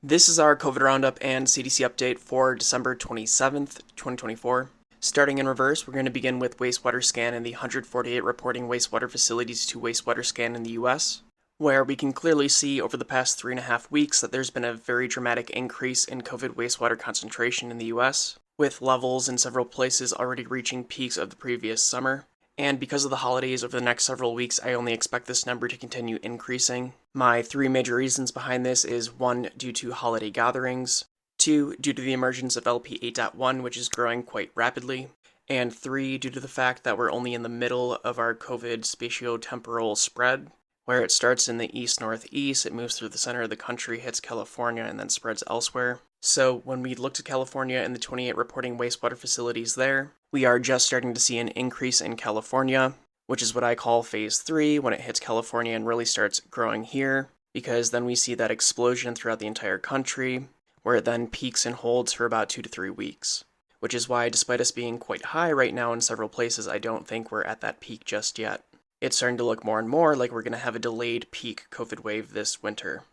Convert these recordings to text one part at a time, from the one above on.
This is our COVID Roundup and CDC update for December 27th, 2024. Starting in reverse, we're going to begin with wastewater scan in the 148 reporting wastewater facilities to wastewater scan in the US, where we can clearly see over the past 3.5 weeks that there's been a very dramatic increase in COVID wastewater concentration in the US, with levels in several places already reaching peaks of the previous summer. And because of the holidays over the next several weeks, I only expect this number to continue increasing. My three major reasons behind this is 1, due to holiday gatherings, 2, due to the emergence of LP 8.1, which is growing quite rapidly, and 3, due to the fact that we're only in the middle of our COVID spatiotemporal spread, where it starts in the east-northeast, it moves through the center of the country, hits California, and then spreads elsewhere. So when we look to California and the 28 reporting wastewater facilities there, we are just starting to see an increase in California, which is what I call phase 3, when it hits California and really starts growing here, because then we see that explosion throughout the entire country, where it then peaks and holds for about 2 to 3 weeks. Which is why, despite us being quite high right now in several places, I don't think we're at that peak just yet. It's starting to look more and more like we're going to have a delayed peak COVID wave this winter,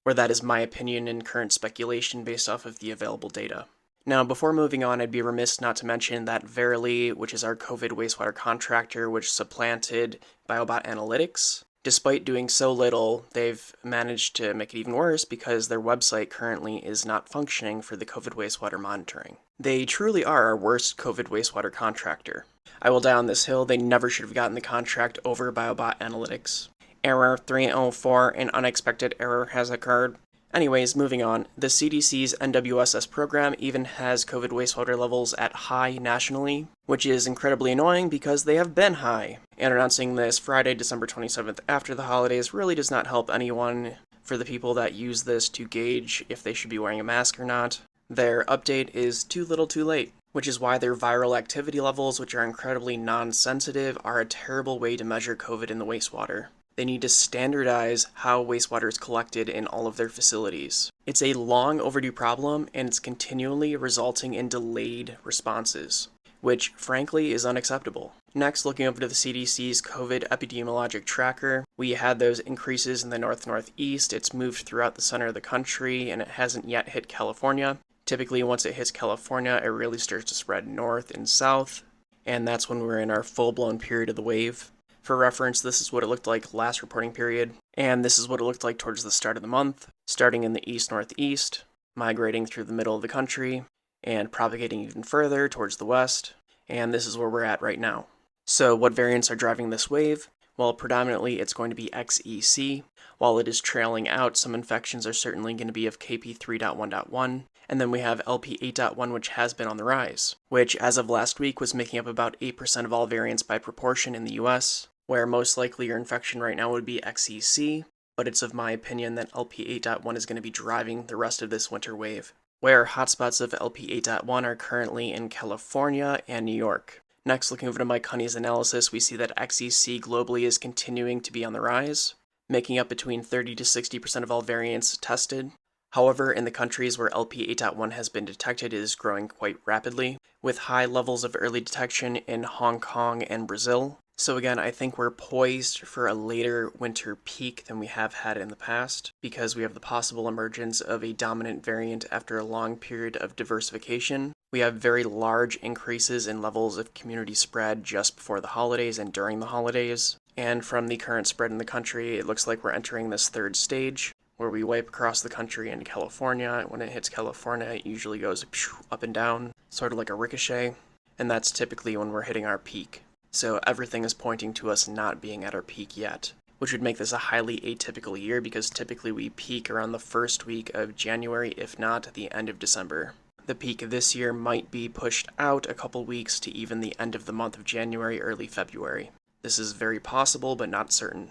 or that is my opinion and current speculation based off of the available data. Now, before moving on, I'd be remiss not to mention that Verily, which is our COVID wastewater contractor, which supplanted Biobot Analytics, despite doing so little, they've managed to make it even worse because their website currently is not functioning for the COVID wastewater monitoring. They truly are our worst COVID wastewater contractor. I will die on this hill, they never should have gotten the contract over Biobot Analytics. Error 304, an unexpected error has occurred. Anyways, moving on, the CDC's NWSS program even has COVID wastewater levels at high nationally, which is incredibly annoying because they have been high. And announcing this Friday, December 27th after the holidays really does not help anyone for the people that use this to gauge if they should be wearing a mask or not. Their update is too little too late, which is why their viral activity levels, which are incredibly non-sensitive, are a terrible way to measure COVID in the wastewater. They need to standardize how wastewater is collected in all of their facilities. It's a long overdue problem, and it's continually resulting in delayed responses, which frankly is unacceptable. Next, looking over to the CDC's COVID epidemiologic tracker, we had those increases in the north-northeast. It's moved throughout the center of the country, and it hasn't yet hit California. Typically, once it hits California, it really starts to spread north and south, and that's when we're in our full-blown period of the wave. For reference, this is what it looked like last reporting period, and this is what it looked like towards the start of the month, starting in the east-northeast, migrating through the middle of the country, and propagating even further towards the west, and this is where we're at right now. So what variants are driving this wave? Well, predominantly it's going to be XEC. While it is trailing out, some infections are certainly going to be of KP3.1.1, and then we have LP8.1, which has been on the rise, which as of last week was making up about 8% of all variants by proportion in the US, where most likely your infection right now would be XEC, but it's of my opinion that LP8.1 is going to be driving the rest of this winter wave, where hotspots of LP8.1 are currently in California and New York. Next, looking over to Mike Honey's analysis, we see that XEC globally is continuing to be on the rise, making up between 30 to 60% of all variants tested. However, in the countries where LP8.1 has been detected, it is growing quite rapidly, with high levels of early detection in Hong Kong and Brazil. So again, I think we're poised for a later winter peak than we have had in the past, because we have the possible emergence of a dominant variant after a long period of diversification. We have very large increases in levels of community spread just before the holidays and during the holidays. And from the current spread in the country, it looks like we're entering this third stage, where we wipe across the country into California. When it hits California, it usually goes up and down, sort of like a ricochet, and that's typically when we're hitting our peak. So everything is pointing to us not being at our peak yet, which would make this a highly atypical year because typically we peak around the first week of January, if not at the end of December. The peak this year might be pushed out a couple weeks to even the end of the month of January, early February. This is very possible, but not certain.